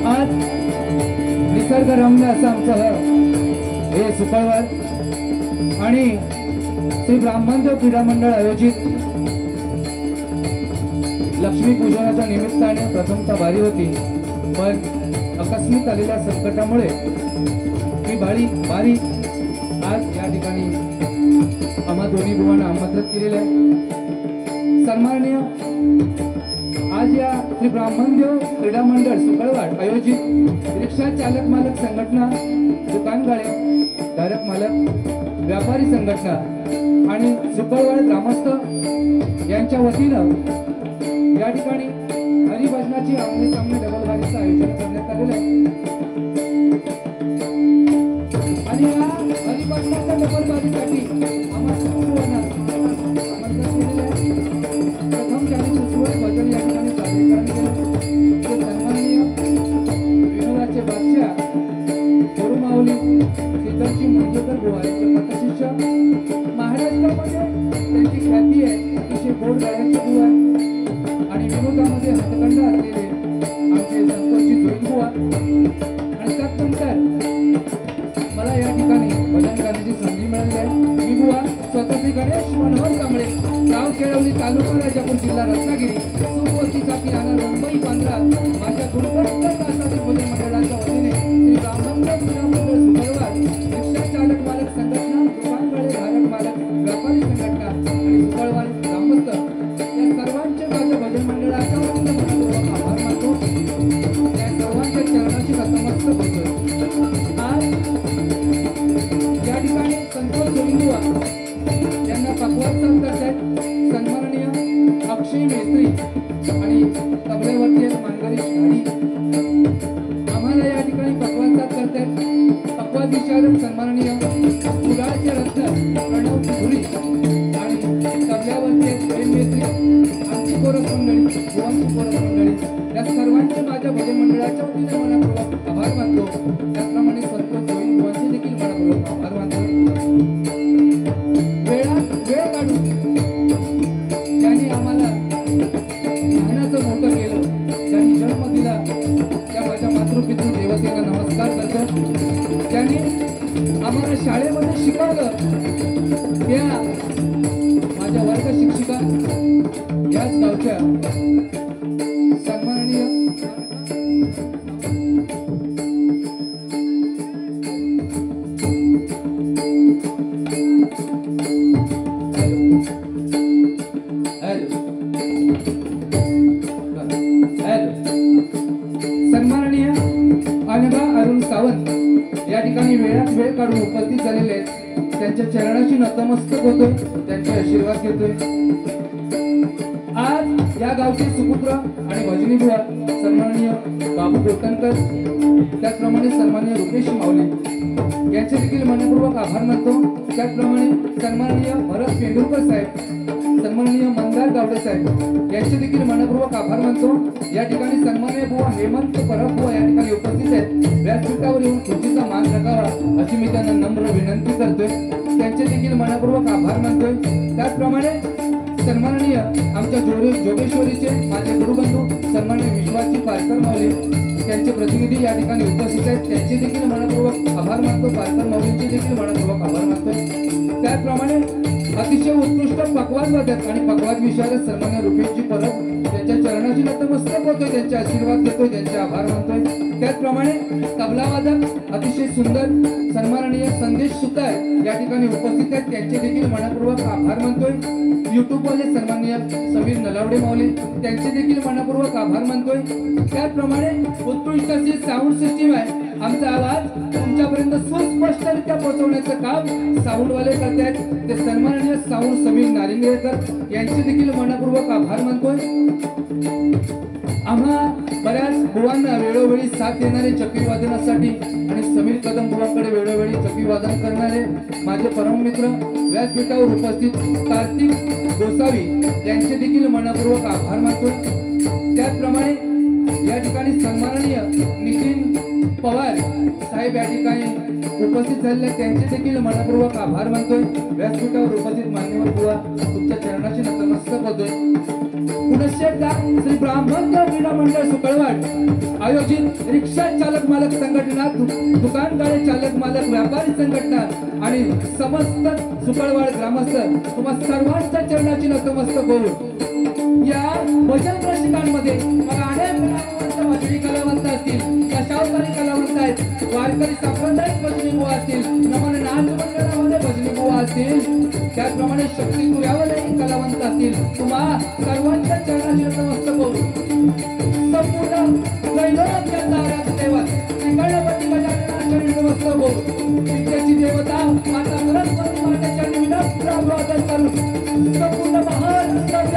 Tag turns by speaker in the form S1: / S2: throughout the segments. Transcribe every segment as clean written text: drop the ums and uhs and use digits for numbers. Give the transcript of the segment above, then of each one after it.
S1: आज निसर्गरम्य असं आमचं हे सुपळवड आणि श्री ब्राह्मणदेव क्रीडा मंडळ आयोजित लक्ष्मी पूजनाच्या निमित्ताने प्रथमतः वारी होती, पण आकस्मिक आलेल्या संकटामुळे ही वारी आज या ठिकाणी आम्हा दोन्ही बुवांना आमंत्रित केलेलं आहे। सन्माननीय आज या श्री ब्राह्मणदेव क्रीडा मंडळ सुपळवड आयोजित रिक्षा चालक मालक संघटना, दुकान गाळे धारक मालक, व्यापारी संघटना आणि सुपळवड ग्रामस्थ यांच्या वतीनं या ठिकाणी हरिभजनाची आमने सामने डबल वारीचं आयोजन करण्यात आलेलं आहे आणि या हरिभजनाच्या डबल वारीसाठी आम्हाला प्रथम त्यांनी सुसुवड भजन या ठिकाणी सादरीकरण केलं। सन्माननीय विनोदाचे बादशाह गुरुमाऊली सिद्धरजी मंगेकर बुवा यांचे पतशिष्य, महाराष्ट्रामध्ये त्यांची ख्याती आहे, अतिशय गोड गाण्याचे बुवा आणि विनोदामध्ये हातखंडा असलेले आमचे संतोषजी जोईन बुवा। आणि त्यानंतर मला या ठिकाणी भजन गाण्याची संधी मिळाली आहे। मी बुवा स्वतः श्री गणेश मनोहर कांबळे, गाव केळवली, तालुका राजापूर, जिल्हा रत्नागिरी, सुपोषीचा किराणा, मुंबई 15 माझ्या गुरुदत्त दासादी भजन मंडळाच्या वतीने श्री ब्राह्मणदेव क्रीडा मंडळ सुपळवड, रिक्षा चालक मालक संघटना, दुकान गाळे धारक मालक, व्यापारी संघटना आणि सुपळवड ग्रामस्थ या सर्वांचे माझ्या भजन मंडळाच्या वतीने मनपूर्वक आभार मानतो। या सर्वांच्या चरणाशी नतमस्तक होतो। आज या ठिकाणी संतोष जोईन बुवा यांना पकवाज साथ करतायत सन्माननीय अक्षय मेस्त्री आणि तबलेवरती एक मानकरी गाडी आम्हाला या ठिकाणी पकवाज साथ करतायत। पकवाज विचारक सन्माननीय कुडाळचे रत्न प्रणव धुरी आणि तबल्यावरती एक प्रेम मेस्त्री, आमची कोरस मंडळी, बुवांची कोरस मंडळी या सर्वांचे माझ्या भजन मंडळाच्या वतीने मनपूर्वक आभार मानतो। त्याचप्रमाणे संतोष जोईन बुवांचे देखील मनपूर्वक आभार मानतो। वेळ काढून ज्यांनी आम्हाला लहानाचं मोठं केलं, ज्यांनी जन्म दिला त्या माझ्या मातृपितृ देवतेला नमस्कार करतो। ज्यांनी आम्हाला शाळेमध्ये शिकवलं त्या माझ्या वर्ग शिक्षिका याच गावच्या सन्माननीय सन्माननीय अनघा अरुण सावंत या ठिकाणी वेळात वेळ काढून उपस्थित झालेले आहेत, त्यांच्या चरणाशी नतमस्तक होतोय, त्यांचे आशीर्वाद घेतोय। आज या गावचे सुपुत्र आणि भजनी बुवा सन्माननीय बाबू कोटणकर, त्याचप्रमाणे सन्माननीय रुपेश माऊली यांचे देखील मनपूर्वक आभार मानतो। त्याचप्रमाणे सन्माननीय भरत पेंडुरकर साहेब, सन्माननीय मंदार गावडे साहेब यांचे देखील मनपूर्वक आभार मानतो। या ठिकाणी सन्माननीय बुवा हेमंत परब बुवा या ठिकाणी उपस्थित आहेत। व्यासपीठावर येऊन खुर्चीचा मान राखावा अशी मी त्यांना नम्र विनंती करतोय। त्यांचे देखील मनपूर्वक आभार मानतोय। त्याचप्रमाणे सन्माननीय आमच्या जोगेश्वरीचे माझे गुरुबंधू सन्माननीय विश्वासजी पारकर माऊली त्यांचे प्रतिनिधी या ठिकाणी उपस्थित आहेत। त्यांचे देखील मनपूर्वक आभार मानतो। पारकर माऊलींचे देखील मनपूर्वक आभार मानतो। त्याचप्रमाणे अतिशय उत्कृष्ट पकवान वादक आणि पकवान विशारद सन्माननीय रुपेशजी परब त्यांच्या चरणाची नतमस्तक होतोय, त्यांचे आशीर्वाद देतोय, त्यांचे आभार मानतोय। त्याचप्रमाणे तबला वादक अतिशय सुंदर सन्माननीय संदेश सुतार या ठिकाणी उपस्थित आहेत। त्यांचे देखील मनपूर्वक आभार मानतोय। युट्यूब वाले सन्माननीय समीर नलावडे माऊली त्यांचे देखील मनपूर्वक आभार मानतोय। त्याचप्रमाणे उत्कृष्ट अशी साऊंड सिस्टीम आहे। आमचा आवाज तुमच्यापर्यंत सुस्पष्टरित्या पोहोचवण्याचं काम साऊंडवाले करतायत, ते सन्माननीय साऊंड समीर नारिंगेकर यांचे देखील मनपूर्वक आभार मानतोय। आम्हा बऱ्याच बुवांना वेळोवेळी साथ देणारे चक्रीवादनासाठी आणि समीर कदम बुवांकडे वेळोवेळी चक्रीवादन करणारे माझे परम मित्र व्यासपीठावर उपस्थित कार्तिक गोसावी यांचे देखील मनपूर्वक आभार मानतोय। त्याचप्रमाणे या ठिकाणी सन्माननीय नितीन पवार साहेब या ठिकाणी उपस्थित झालेले त्यांचे देखील मनपूर्वक आभार मानतोय। व्यासपीठावर उपस्थित मान्यवर बुवा तुमच्या चरणाची नतमस्तक होतोय। पुनश्च एकदा श्री ब्राह्मण क्रीडा मंडळ सुकळवाड आयोजित रिक्षा चालक मालक संघटना, दुकान गाडे चालक मालक व्यापारी संघटना आणि समस्त सुकळवाड ग्रामस्थ तुम्हा सर्वांच्या चरणाची नतमस्तक होऊन या भजन रसिकांमध्ये मला अनेक भजनी कलावंत असतील, दशावतारी कलावंत आहेत, वारकरी संप्रदायिक भजनी बुवा असतील, नमन नाच मंडळामध्ये भजनी बुवा असतील, त्याचप्रमाणे शक्ती तुऱ्यावरही कलावंत असतील, तुम्हा सर्वांच्या चरणाची नतमस्तक होऊन संपूर्ण त्रैलोक्याचा आराध्य दैवत श्री गणपती गजाननाच्या नतमस्तक होऊन विद्येची देवता माता सरस्वती मातेच्या विनम्र अभिवादन करून संपूर्ण महान आराध्य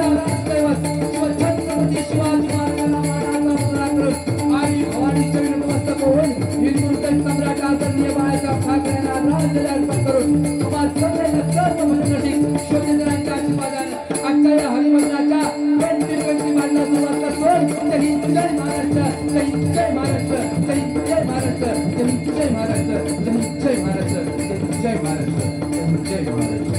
S1: दैवत शिवछत्रपती शिवाजी महाराजांना मानाचा मुजरा करून आई भवानीच्या नतमस्तक होऊन हिंदुस्थान सम्राट आदरणीय बाळासाहेब ठाकरे यांना आदरांजली अर्पण करून तुम्हा सर्व भजन रसिक श्रोतेजनांच्या आशीर्वादाने आजच्या या हरिभजनाच्या पेंटी मांडण्यास सुरुवात करतो। जय महाराष्ट्र, जय महाराष्ट्र, जय महाराष्ट्र, जय महाराष्ट्र, जय महाराष्ट्र, जय महाराष्ट्र, जय महाराष्ट्र।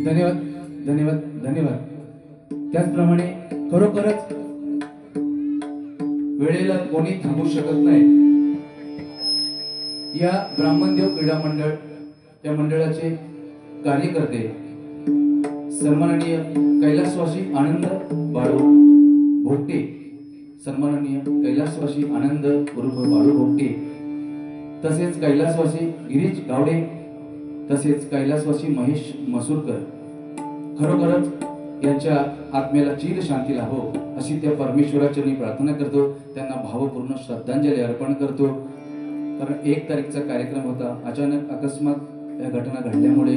S1: धन्यवाद, धन्यवाद, धन्यवाद। त्याचप्रमाणे खरोखरच वेळेला कोणी थांबू शकत नाही। या ब्राह्मणदेव क्रीडा मंडळ या मंडळाचे कार्यकर्ते सन्माननीय कैलासवासी आनंद बाळू भोगटे, सन्माननीय कैलासवासी आनंद उर्फ बाळू भोगटे, तसेच कैलासवासी गिरीश गावडे, तसेच कैलासवासी महेश मसूरकर, खरोखरच यांच्या आत्म्याला चिर शांती लाभो अशी त्या परमेश्वराची मी प्रार्थना करतो। त्यांना भावपूर्ण श्रद्धांजली अर्पण करतो। कारण 1 तारीखचा कार्यक्रम होता, अचानक अकस्मात या घटना घडल्यामुळे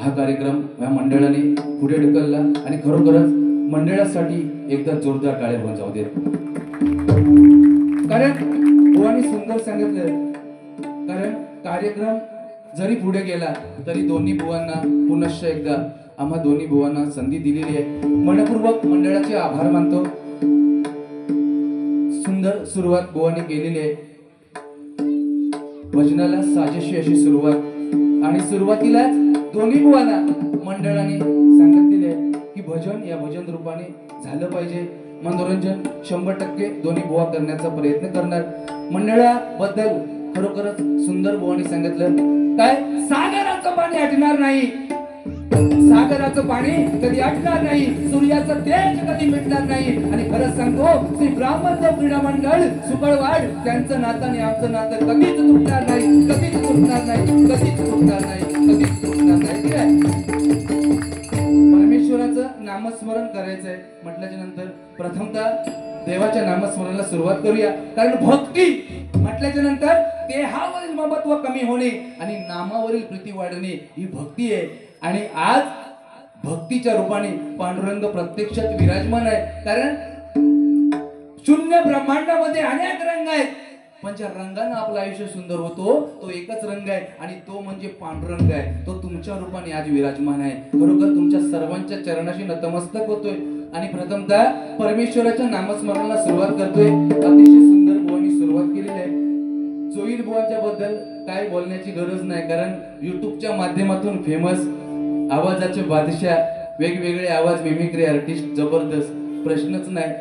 S1: हा कार्यक्रम या मंडळाने पुढे ढकलला आणि खरोखरच मंडळासाठी एकदा जोरदार टाळ्या होऊन जाऊ देत। कारण बुवानी सुंदर सांगितलं, कारण कार्यक्रम जरी पुढे गेला तरी दोन्ही बुवांना पुनश्च एकदा आम्हा दोन्ही बुवांना संधी दिलेली आहे। मनपूर्वक मंडळाचे आभार मानतो। सुंदर सुरुवात बुवांनी केलेली आहे। भजनाला साजेशी अशी सुरुवात आणि सुरुवातीलाच दोन्ही बुवांना मंडळाने सांगितलेले आहे की भजन या भजन रूपाने झालं पाहिजे। मनोरंजन 100% दोन्ही बुवा करण्याचा प्रयत्न करणार। मंडळाबद्दल खरोखरच सुंदर बुवांनी सांगितलं, काय सागराचं पाणी आटणार नाही, सागराचं पाणी कधी आटणार नाही, सूर्याचं तेज कधी मिटणार नाही। आणि खरंच सांगतो श्री ब्राह्मणदेव क्रीडा मंडळ सुकळवाड त्यांचं नातं आणि आमचं नातं कधीच तुटणार नाही, कधीच तुटणार नाही, कधीच तुटणार नाही, कधीच तुटणार नाही। परमेश्वराचं नामस्मरण करायचंय म्हटल्याच्या नंतर प्रथमतः देवाच्या नामस्मरणाला सुरुवात करूया, कारण भक्ती म्हटल्याच्या नंतर देहावरील ममत्व कमी होणे आणि नामावरील प्रीती वाढणे ही भक्ती आहे. आणि आज भक्तीच्या रूपाने पांडुरंग प्रत्यक्षात विराजमान आहे. कारण शून्य ब्रह्मांडामध्ये अनेक रंग आहेत, पण ज्या रंगाने आपलं आयुष्य सुंदर होतो तो एकच रंग आहे आणि तो म्हणजे पांडुरंग आहे. तो तुमच्या रूपाने आज विराजमान आहे. खरोखर तुमच्या सर्वांच्या चरणाशी नतमस्तक होतोय आणि प्रथमतः परमेश्वराच्या नामस्मरणाला सुरुवात करतोय. अतिशय सुंदर बुवांनी सुरुवात केलेली आहे. जोईल बुवांच्या बद्दल काय बोलण्याची गरज नाही, कारण युट्यूबच्या माध्यमातून फेमस आवाजाचे बादशाह, वेगवेगळे आवाज मिमिक्री आर्टिस्ट, जबरदस्त, प्रश्नच नाही.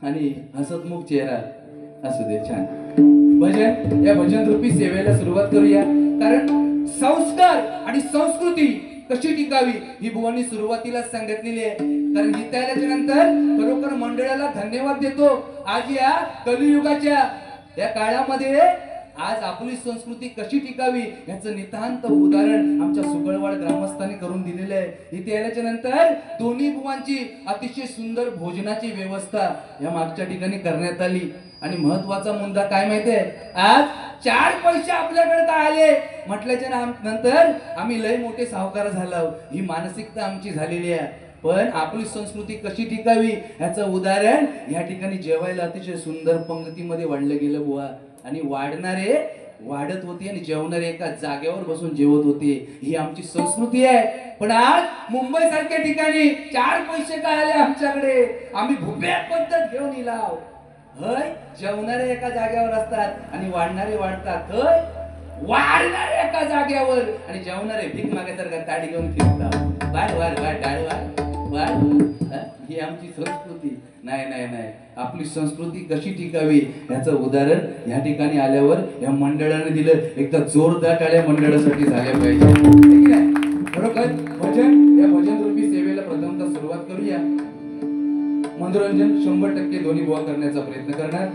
S1: आणि हसतमुख चेहरा असू दे, छान भजन. या भजन रूपी सेवेला सुरुवात करूया, कारण संस्कार आणि संस्कृती कशी टिकावी ही बुवांनी सुरुवातीला सांगितलेली आहे. कारण गीता आल्याच्या नंतर खरोखर मंडळाला धन्यवाद देतो. आज या कलियुगाच्या या काळामध्ये आज आपली संस्कृती कशी टिकावी याचं नितांत उदाहरण आमच्या सुगळवाड ग्रामस्थांनी करून दिलेलं आहे. इथे आल्याच्या नंतर दोन्ही बुवांची अतिशय सुंदर भोजनाची व्यवस्था या मागच्या ठिकाणी करण्यात आली. आणि महत्वाचा मुद्दा काय माहितीये, आज 4 पैसे आपल्याकडे काय आले म्हटल्याच्या नंतर आम्ही लय मोठे सावकार झालो, ही मानसिकता आमची झालेली आहे. पण आपली संस्कृती कशी टिकावी याचं उदाहरण या ठिकाणी जेवायला अतिशय सुंदर पंक्तीमध्ये वाढलं गेलं बुवा. आणि वाढणारे वाढत होते आणि जेवणारे एका जागेवर बसून जेवत होते, ही आमची संस्कृती आहे. पण आज मुंबई सारख्या ठिकाणी 4 पैसे काय आले आमच्याकडे, आम्ही भुप्या पद्धत घेऊन इलाव. हय, जेवणारे एका जागेवर असतात आणि वाढणारे वाढतात. हय, वाढणारे एका जागेवर आणि जेवणारे भीक मागायसारखा ताडी घेऊन फिरतात. वाढ वाढ वाढ टाळ वाढ वाढ, ही आमची संस्कृती नाही. नाही नाही, आपली संस्कृती कशी टिकावी याचं उदाहरण या ठिकाणी आल्यावर या मंडळाने दिलं. एकदा जोरदार टाळ्या मंडळासाठी झाल्या पाहिजे, ठीक आहे. बरोबर भजन, या भजन रूपी सेवेला प्रथमतः सुरुवात करूया. मनोरंजन 100% दोन्ही बुवा करण्याचा प्रयत्न करणार.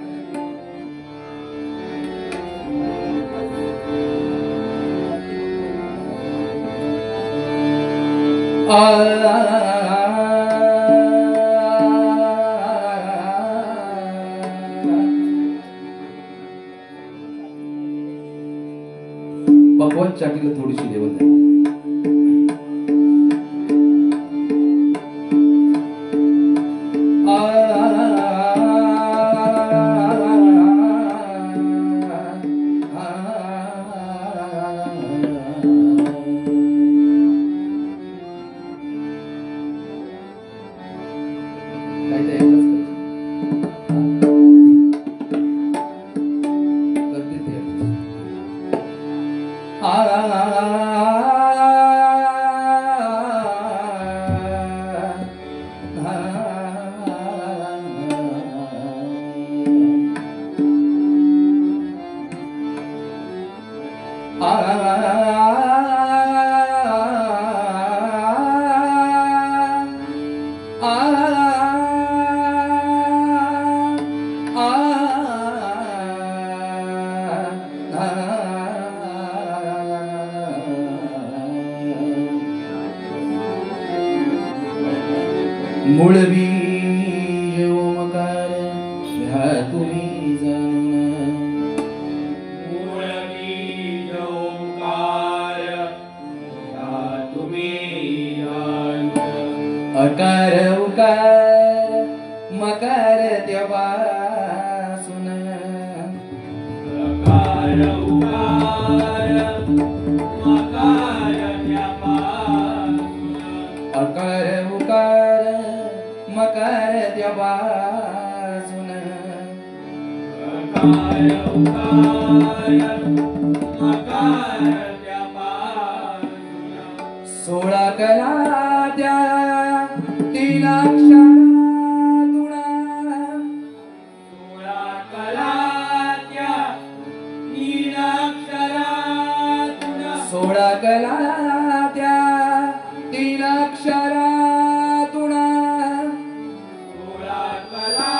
S1: पकवान चाटीला थोडीशी लेवल आहे. मूळवी ओमकार ह्या तुम्ही जाणून,
S2: मूळवी ओंकार ह्या तुम्ही जाणून,
S1: अकार उकार मकार देवासून,
S2: अकार उकार मकार देवासून,
S1: अकार उकार मकार देवासून,
S2: अकार उकार मकार देवासून,
S1: 16 कला त्या 3 अक्षरातून,
S2: 16 कला त्या 3 अक्षरातून,
S1: 16 कला त्या 3 अक्षरातून,
S2: 16 कला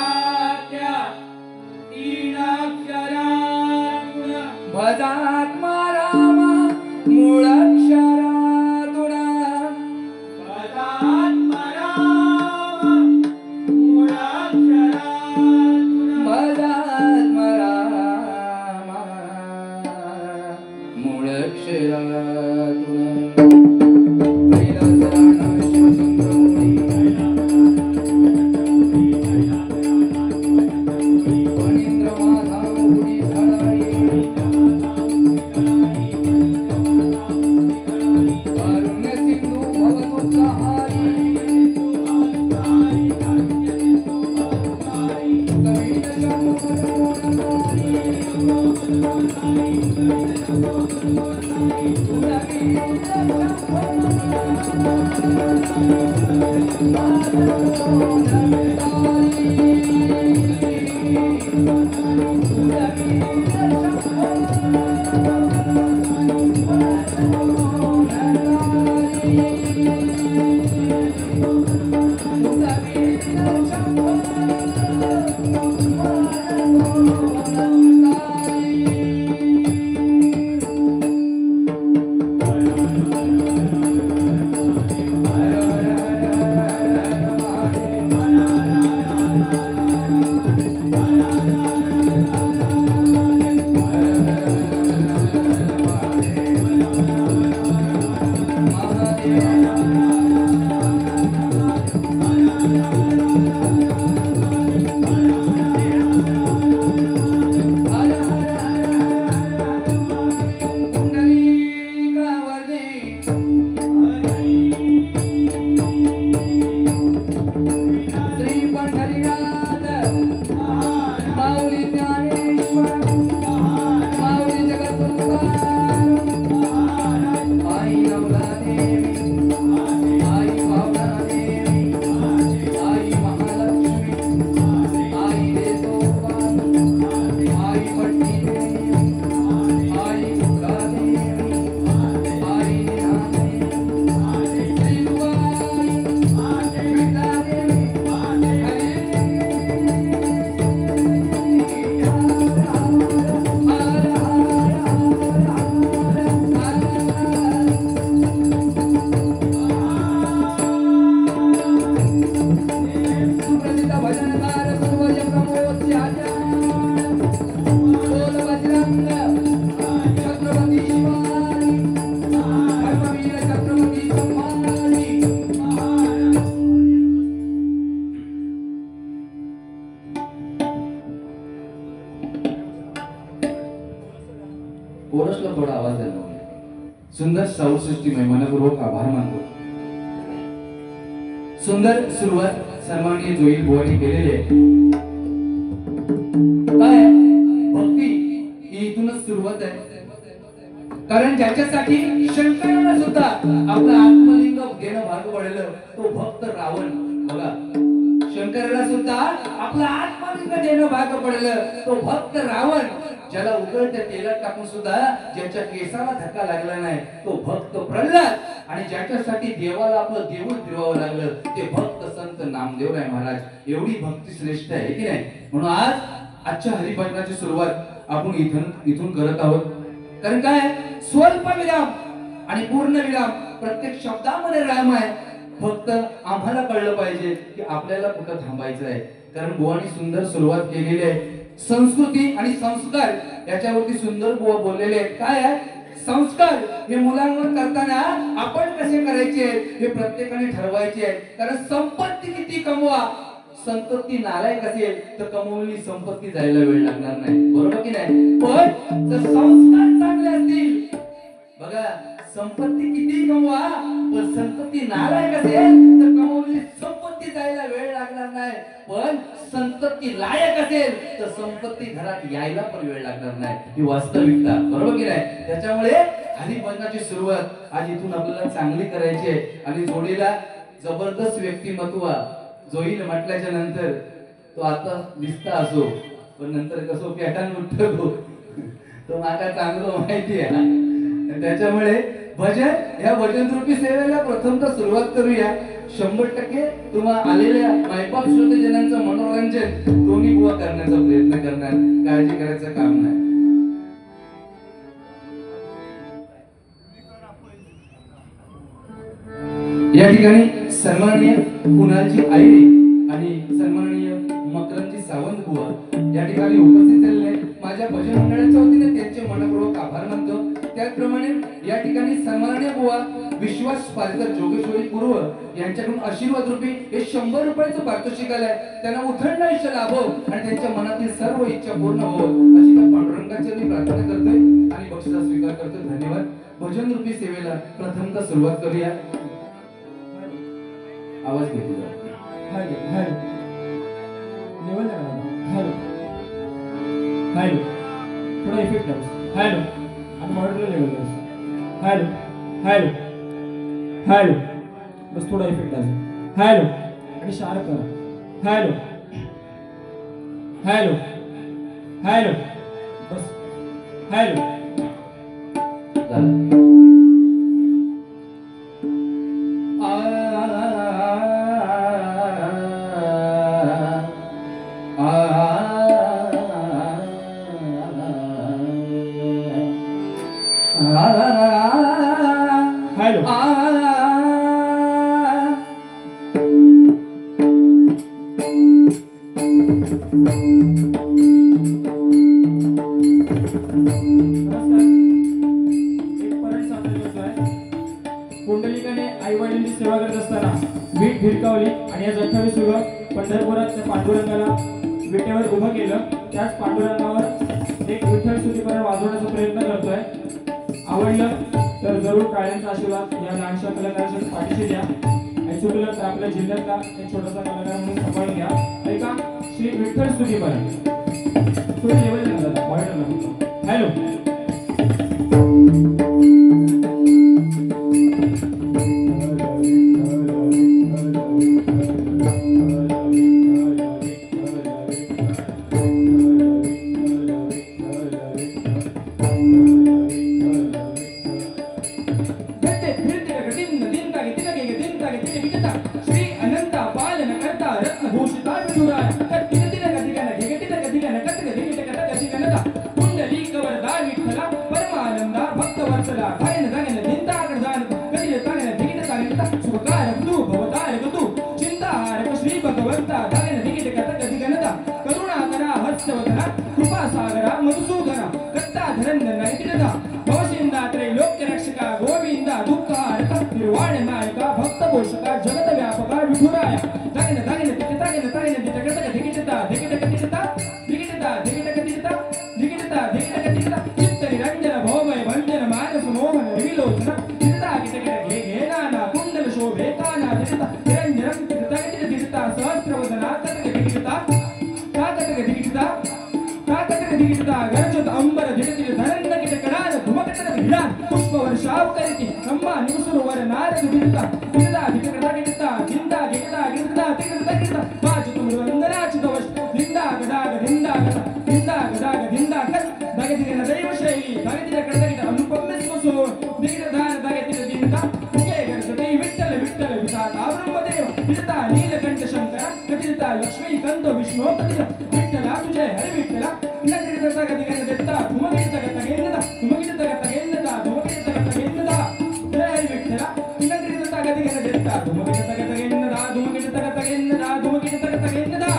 S2: त्या 3 अक्षरातून,
S1: भजात्मा रामा मूळ अक्षरातून,
S2: पदात्मा
S1: कोरसला थोडा आवाज द्यायला. सुंदर सौरसृष्टीमय मनपूर्वक आभार मानतो. सुंदर सुरुवात सन्माननीय जोईल बुवानी केलेली आहे. काय भक्ती ही इथूनच सुरुवात आहे. कारण ज्याच्यासाठी शंकराला सुद्धा आपला आत्मलिंग देणं भाग पडलं तो भक्त रावण. बघा, शंकराला सुद्धा आपला आत्मलिंग देणं भाग पडलं तो भक्त रावण. ज्याला उकळत्या तेलात टाकून सुद्धा ज्याच्या केसाला धक्का लागला नाही तो भक्त प्रल्हाद. आणि ज्याच्यासाठी देवाला आपलं देऊळ फिरवावं लागलं ते भक्त संत नामदेवराय महाराज. एवढी भक्ती श्रेष्ठ आहे की नाही. म्हणून आज आजच्या हरिभजनाची सुरुवात आपण इथून करत आहोत. कारण काय, स्वल्प विराम आणि पूर्ण विराम, प्रत्येक शब्दामध्ये राम आहे. फक्त आम्हाला कळलं पाहिजे की आपल्याला कुठं थांबायचं आहे. कारण बुवानी सुंदर सुरुवात केलेली आहे. संस्कृती आणि संस्कार याच्यावरती सुंदर बुवा बोललेले आहेत. काय आहे, संस्कार हे मुलांवर करताना आपण कसे करायचे हे प्रत्येकाने ठरवायचे आहे. कारण संपत्ती किती कमवा, संपत्ती नालायक असेल तर कमवलेली संपत्ती जायला वेळ लागणार नाही. बरोबर की नाही. पण जर संस्कार चांगले असतील, बघा, संपत्ती किती कमवा पण संपत्ती नालायक असेल तर कमवलेली संपत्ती जायला वेळ लागणार नाही. पण संपत्ती लायक असेल तर संपत्ती घरात यायला पण वेळ लागणार नाही. ही वास्तविकता. बरोबर की नाही. त्याच्यामुळे हरिभजनाची सुरुवात आज इथून आपल्याला चांगली करायची आहे. आणि जोडीला जबरदस्त व्यक्तिमत्व जोईल म्हटल्याच्या नंतर तो आता दिसता असो पण नंतर कसो पॅटर्न उठतो तो मला चांगलं माहिती आहे. त्याच्यामुळे भजन ह्या भजन रूपी सेवेला प्रथमतः सुरुवात करूया. 100% तुम्हाला आलेल्या मायबाप श्रोतेजनांचं मनोरंजन दोन्ही बुवा करण्याचा प्रयत्न करणार. काळजी करायचं काम नाही. या ठिकाणी सन्माननीय कुणालजी आईरे आणि सन्माननीय मकरंदजी सावंत बुवा या ठिकाणी उपस्थित झालेले आहेत. माझ्या भजन मंडळाच्या वतीने त्यांचे मनपूर्वक आभार मानतो. त्याचप्रमाणे या ठिकाणी सन्माननीय बुवा विश्वास पालकर जोगेश्वरी पूर्व यांच्याकडून आशीर्वाद रूपी हे 100 रुपयाचं पारितोषिक आलंय. त्यांना उथंड आयुष्य लाभो आणि त्यांच्या मनातील सर्व इच्छा पूर्ण हो अशी त्या पांडुरंगाची मी प्रार्थना करतोय आणि बक्षिसा स्वीकार करतोय. धन्यवाद. भजन रूपी सेवेला प्रथमतः सुरुवात करूया. आवाज घेतला.
S3: Hello hello level hello hello
S1: थोडा इफेक्ट द्या
S2: हॅलो
S1: आणि moderator level
S2: hello hello hello
S1: बस थोडा इफेक्ट द्या
S2: हॅलो
S1: आणि शार्प करा
S2: हॅलो हॅलो हॅलो
S1: बस
S2: हॅलो
S1: झालं
S2: हॅलो
S1: पुंडलिकाने आई वडिलांची सेवा करत असताना वीट भिरकावली आणि या 28 युवक पंढरपुरात त्या पांडुरंगाला विटेवर उभं केलं. त्याच पांडुरंगावर एक विठ्ठल स्तुतीपरण वाजवण्याचा प्रयत्न करतोय. आवडलं तर जरूर टाळ्यांचा आशीर्वाद या लहानशा कलाकाराच्या पाठीशी द्या. आणि चुकलं तर आपल्या जिल्ह्यातला एक छोटासा कलाकार म्हणून सांभाळून घ्या. ऐका श्री विठ्ठल स्तुतीपरण थोडी लेवल द्या मॉनिटरला. हॅलो
S2: श्री अनंत पालन करता रत्नभूषिता विठुराय पुंडलिक वरदा विठ्ठला परमानंदा भक्तवत्सला गायन गायन दिंता गडदान कदिल तागन दिगिट तागनता सुखकार तू भवतार तू चिंताहारक श्री भगवंता गायन दिगिट कथा गदिगनदा करुणाकरा हस्तवदना कृपा सागरा मधुसूदना कत्ता धरंद नैतिकदा भवशिंदा त्रैलोक्य रक्षका गोविंदा दुःखहारका निर्वाण नायका भक्त पोषका जगत व्यापका विठुराया गायन गायन तागन तागन दिगिट दिगिटता दिगिट दिगिटता दिगिटता दिगिट दिगिटता दिगिटता दिगिट दिगिटता चित्त निरंजन भवभय भंजन मानस मोहन विलोचना दिगिटता गिटगिट घे घे नाना कुंडल शोभे काना दिगिटता निरंजन दिगिटता दिगिटता सहस्रवदना ततक दिगिटता तातक दिगिटता तातक दिगिटता गरजत अंबर दिगिट धरंद गिटकडान धुमकटक भिडान पुष्प वर्षाव करिति ब्रह्मा निवसुरवर नारद दिगिटता दिगिटता दिगिटता दिगिटता जिंदा गिटता गिटता दिगिटता दिगिटता बाजु तुम वंदना चितवश दिंदा गदाग दिंदा गदा दिंदा गदाग दिंदा कत दगदिगन दैव शैली दगदिग कड़दगिट अनुपम स्वसो दिगिट दान दगदिग दिंदा मुगे गणपति विठ्ठल विठ्ठल विधाता ब्रह्मदेव विठता नीलकंठ शंकर कतिता लक्ष्मी कंद विष्णु कतिता विठ्ठला तुझे हरि विठ्ठला नगरित दगदिगन दत्ता धुमगिट दगतगेन्नदा धुमगिट दगतगेन्नदा धुमगिट दगतगेन्नदा जय हरि विठ्ठला नगरित दगदिगन दत्ता धुमगिट दगतगेन्नदा धुमगिट दगतगेन्नदा धुमगिट दगतगेन्नदा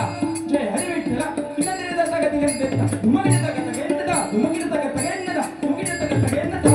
S2: जय हरि विठ्ठला नगरित दगदिगन दत्ता धुमगिट दगतगेन्नदा धुमगिट दगतगेन्नदा धुमगिट दगतगेन्नदा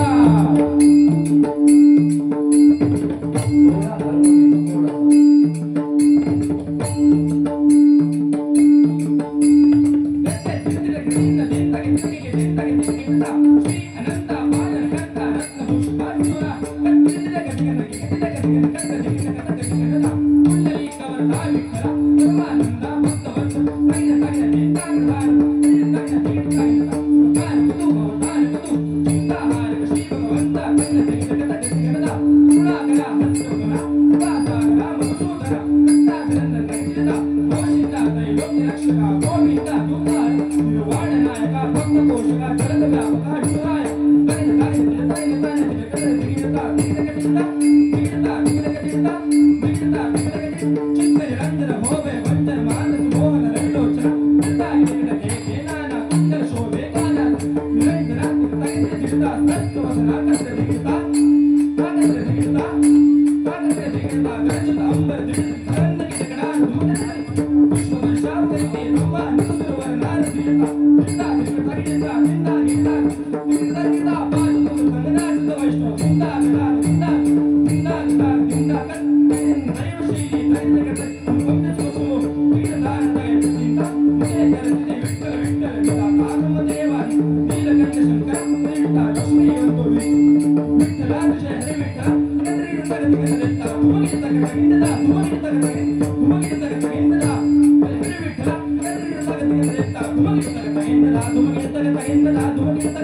S2: धुमगिट
S1: एका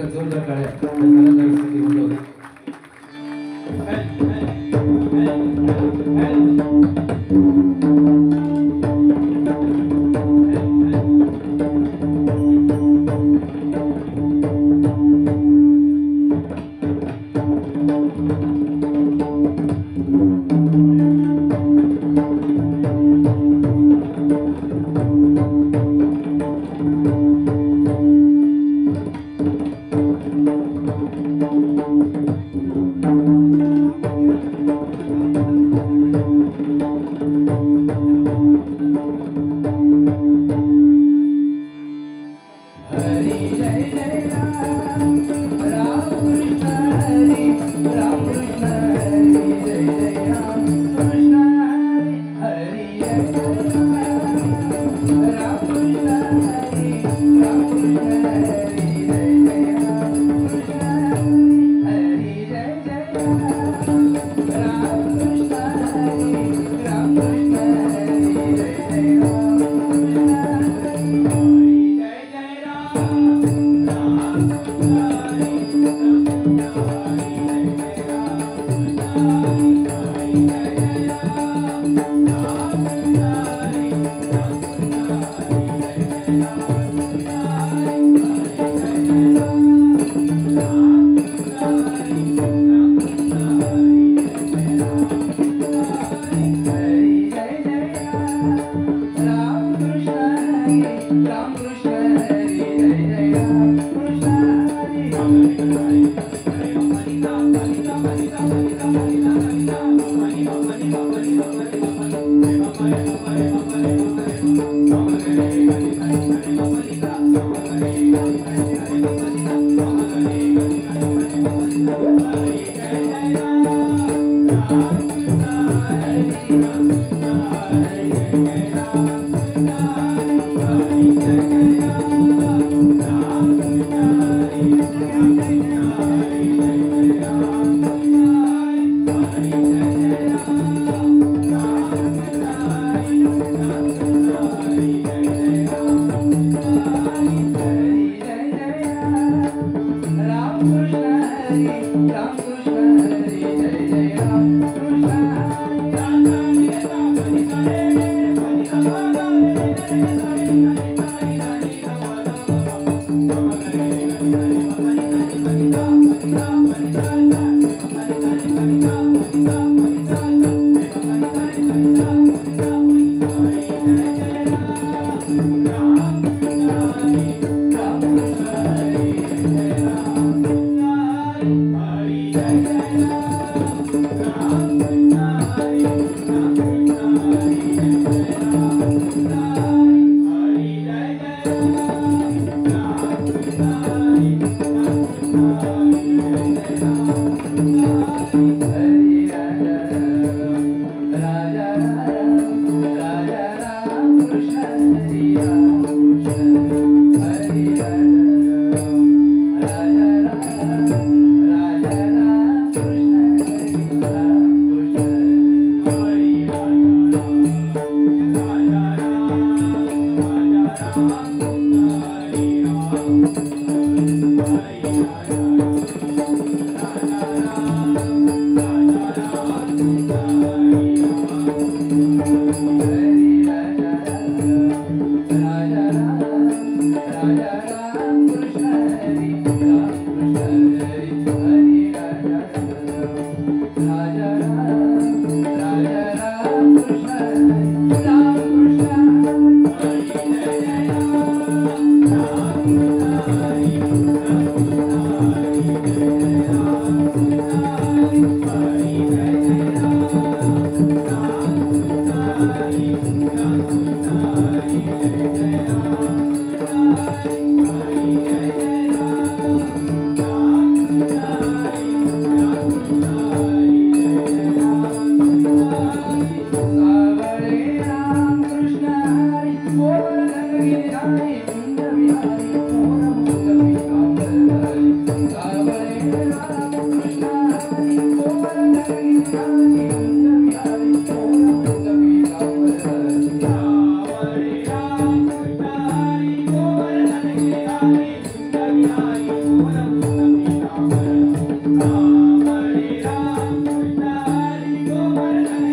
S1: जोरदार टाळ्या कलाकारांसाठी होऊ द्या.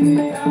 S2: Thank you.